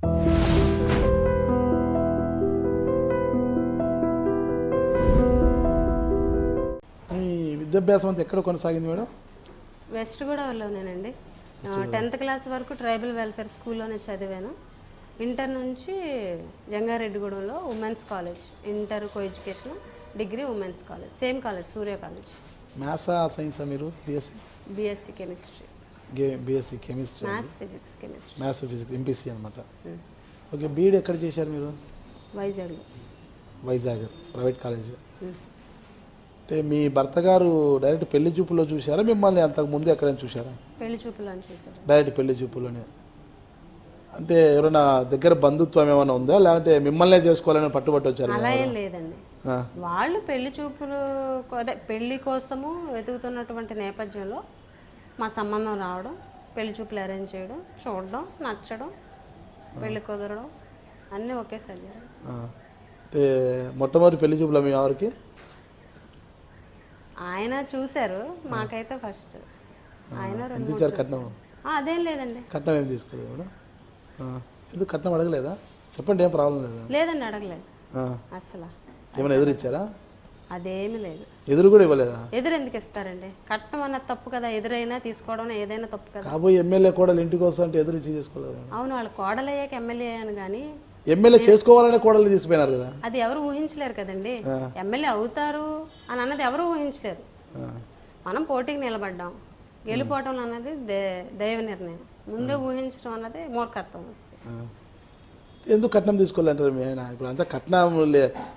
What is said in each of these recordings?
మీ విద్యాభ్యాసం అంతా ఎక్కడ కొనసాగింది మేడం? వెస్ట్ గోదావరిలోనేనండి. 10th క్లాస్ వరకు ట్రైబల్ వెల్ఫేర్ స్కూల్లోనే చదివాను. ఇంటర్ నుంచి జంగారెడ్డిగూడెంలో women's college, inter co education, degree women's college, same college, Surya college. మ్యాథ్సా సైన్సా మీరు? BSc chemistry. BSc chemistry, maths physics chemistry. Maths physics MPC అనమాట. ఓకే, బీఈడి ఎక్కడ చేశారు మీరు? వైజాగ్లో. Vizag private college. అంటే మీ భర్త గారు డైరెక్ట్ పెళ్లి చూపులో చూసారా మిమ్మల్ని అంతకు ముందు ఎక్కడైనా చూసారా? పెళ్లి చూపులు అని చూసారు. డైరెక్ట్ పెళ్లి చూపులోనే. అంటే ఎవరైనా దగ్గర బంధుత్వం ఏమైనా ఉందా, లేదంటే మిమ్మల్నే చేసుకోవాలని పట్టుబట్టి వచ్చారు? అలా ఏం లేదండి. వాళ్ళు పెళ్లి చూపులు అదే పెళ్లి కోసము వెతుకుతున్నటువంటి నేపథ్యంలో మా సంబంధం రావడం, పెళ్లి చూపులు అరేంజ్ చేయడం, చూడడం, నచ్చడం, పెళ్లి కుదరడం అన్నీ ఒకేసారి. అంటే మొట్టమొదటి పెళ్లి చూపులు మీ ఎవరికి? ఆయన చూశారు, మాకైతే ఫస్ట్. ఆయన కట్నం? అదేం లేదండి. కట్నం ఏం తీసుకోలేదు మేడం? ఎందుకు కట్నం అడగలేదా? చెప్పండి, ఏం ప్రాబ్లం లేదా? లేదండి, అడగలేదు అసలు. ఏమైనా ఎదురు ఇచ్చారా? అదేమి లేదు. ఎదురు కూడా ఇవ్వలేదా? ఎదురు ఎందుకు ఇస్తారండి? కట్నం అన్నది తప్పు కదా, ఎదురైనా తీసుకోవడం ఏదైనా తప్పు కదా. కాబోయే ఎమ్మెల్యే కోడలు ఇంటికి వస్తా అంటే ఎదురు ఇచ్చి తీసుకోలేదు. అవును, వాళ్ళు కోడలయ్యాక ఎమ్మెల్యే అని కానీ ఎమ్మెల్యే చేసుకోవాలనే కోడలు తీసుకుపోయినారు కదా. అది ఎవరు ఊహించలేరు కదండి. ఎమ్మెల్యే అవుతారు అని అన్నది ఎవరు ఊహించలేరు. మనం పోటీకి నిలబడ్డాం, గెలిపోవటం అన్నది దైవ నిర్ణయం. ముందే ఊహించడం అన్నది మూర్ఖత్వం. ఎందుకు కట్నం తీసుకోవాలంటారు మీ ఆయన? ఇప్పుడు అంతా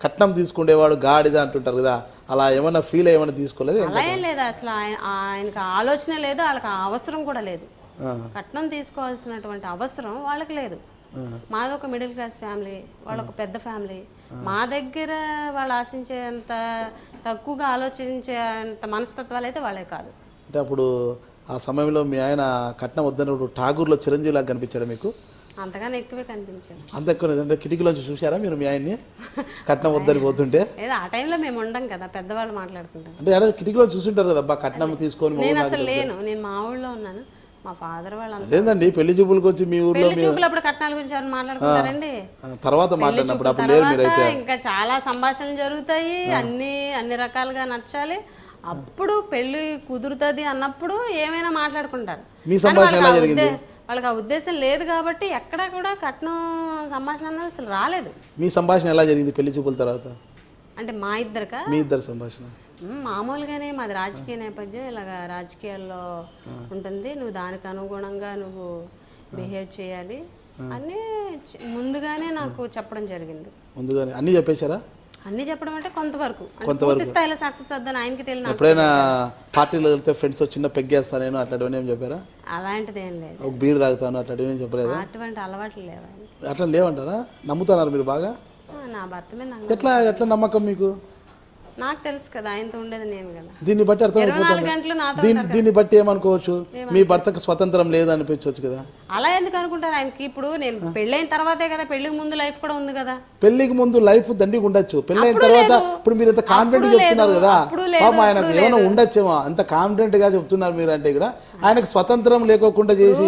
కట్నం తీసుకునేవాడు గాడిద అంటుంటారు కదా, అలా ఏమన్నా ఫీల్ ఏమైనా తీసుకోలేదు? అలా ఏం లేదు అసలు. ఆయనకు ఆలోచన లేదు, వాళ్ళకి అవసరం కూడా లేదు. కట్నం తీసుకోవాల్సినటువంటి అవసరం వాళ్ళకి లేదు. మాది ఒక మిడిల్ క్లాస్ ఫ్యామిలీ, వాళ్ళొక పెద్ద ఫ్యామిలీ. మా దగ్గర వాళ్ళు ఆశించేంత తక్కువగా ఆలోచించేంత మనస్తత్వాలు అయితే వాళ్ళే కాదు. అంటే అప్పుడు ఆ సమయంలో మీ ఆయన కట్నం వద్దన్నప్పుడు ఠాగూర్లో చిరంజీవి లాగా కనిపించాడు మీకు? అంతగానే ఎక్కువే కనిపించారు. అంత ఎక్కువ? అంటే కిటికీలోంచి చూసారా మీరు మీ ఆయన్ని కట్నం వద్దని పోతుంటే? ఏదో ఆ టైంలో మేము ఉండం కదా, పెద్దవాళ్ళు మాట్లాడుకుంటాం. అంటే కిటికీలో చూసుంటారు కదా, అబ్బా కట్నం తీసుకొని. నేను అసలు లేను, నేను మా ఊళ్ళో ఉన్నాను. మా ఫాదర్ వాళ్ళు అదేందండి పెళ్లి చూపులకు వచ్చి మీ ఊర్లో అప్పుడు కట్నాల గురించి ఎవరు మాట్లాడుకుంటారండి? తర్వాత మాట్లాడినప్పుడు అప్పుడు లేరు మీరైతే. ఇంకా చాలా సంభాషణలు జరుగుతాయి, అన్ని రకాలుగా నచ్చాలి. అప్పుడు పెళ్లి కుదురుతుంది అన్నప్పుడు ఏమైనా మాట్లాడుకుంటారు. మీ సంభాషణ ఎలా జరిగింది? వాళ్ళకి ఆ ఉద్దేశం లేదు కాబట్టి ఎక్కడా కూడా కట్నం సంభాషణ అన్నది అసలు రాలేదు. మీ సంభాషణ ఎలా జరిగింది పెళ్లి చూపుల తర్వాత? అంటే మా ఇద్దరికా? మీ ఇద్దరు సంభాషణ మామూలుగానే. మాది రాజకీయ నేపథ్యం, ఇలాగ రాజకీయాల్లో ఉంటుంది. నువ్వు దానికి అనుగుణంగా నువ్వు బిహేవ్ చేయాలి అని ముందుగానే నాకు చెప్పడం జరిగింది. ముందుగానే అన్నీ చెప్పేశారా? అన్నీ చెప్పడం అంటే కొంతవరకు పూర్తి స్థాయిలో సక్సెస్ అవుతుందని ఆయనకి తెలియదు. ఎప్పుడైనా పార్టీలో వెళ్తే ఫ్రెండ్స్ చిన్న పెగ్గేస్తాను నేను అట్లాంటివన్నీ ఏం చెప్పారా? అలాంటిది ఏం లేదు. ఒక బీర్ తాగుతాను అట్లాంటివి ఏం చెప్పలేదు? అటువంటి అలవాట్లు లేవు. అట్లా లేవంటారా? నమ్ముతున్నారు మీరు బాగా? నా భర్త మీద ఎట్లా నమ్మకం మీకు? నాకు తెలుసు కదా, ఆయనతో ఉండేది నేను కదా. దీన్ని బట్టి దీన్ని బట్టి ఏమనుకోవచ్చు? మీ భర్తకు స్వతంత్రం లేదనిపించవచ్చు కదా. అలా ఎందుకు అనుకుంటారు? ఆయనకి ఇప్పుడు నేను పెళ్ళైన తర్వాతే కదా, పెళ్లికి ముందు లైఫ్ కూడా ఉంది కదా. పెళ్లికి ముందు లైఫ్ దండిగా ఉండొచ్చు, పెళ్ళైన తర్వాత ఇప్పుడు మీరు ఇంత కాన్ఫిడెంట్ చెప్తున్నారు కదా, పాపం ఆయనకు ఏమైనా ఉండొచ్చేమో, అంత కాన్ఫిడెంట్ గా చెప్తున్నారు మీరు. అంటే ఇక్కడ ఆయనకు స్వతంత్రం లేకోకుండా చేసి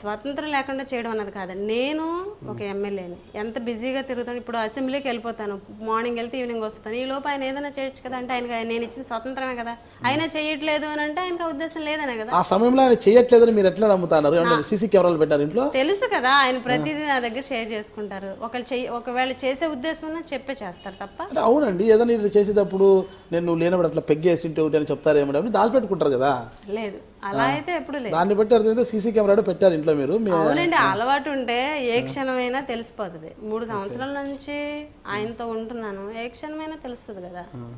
స్వతంత్రం లేకుండా చేయడం అన్నది కాదండి. నేను ఒక ఎమ్మెల్యేని, ఎంత బిజీగా తిరుగుతాను. ఇప్పుడు అసెంబ్లీకి వెళ్ళిపోతాను, మార్నింగ్ వెళ్తే ఈవినింగ్ వస్తాను. ఈ లోపు ఆయన ఏదైనా చేయొచ్చు కదా. అంటే ఆయన నేను ఇచ్చిన స్వతంత్రమే కదా. ఆయన చేయట్లేదు అని అంటే ఆయనకు ఉద్దేశం లేదనే కదా. ఆ సమయంలో ఆయన చేయట్లేదని మీరు ఎట్లా నమ్ముతున్నారు? సీసీ కెమెరాలు పెట్టారు ఇంట్లో, తెలుసు కదా. ఆయన ప్రతిదీ నా దగ్గర షేర్ చేసుకుంటారు. ఒకవేళ చేసే ఉద్దేశం ఉన్నా చెప్పే చేస్తారు తప్ప. అవునండి, ఏదైనా చేసేటప్పుడు నేను లేనప్పుడు అట్లా పెగ్గేసింటే అని చెప్తారేమో దాచిపెట్టుకుంటారు కదా. లేదు, అలా అయితే ఎప్పుడు లేదు. దాన్ని బట్టి అర్థమైతే సీసీ కెమెరా పెట్టారు ఇంట్లో మీరు. అవునండి, అలవాటు ఉంటే ఏ క్షణమైనా తెలిసిపోతుంది. 3 సంవత్సరాల నుంచి ఆయనతో ఉంటున్నాను, ఏ క్షణమైనా తెలుస్తుంది కదా.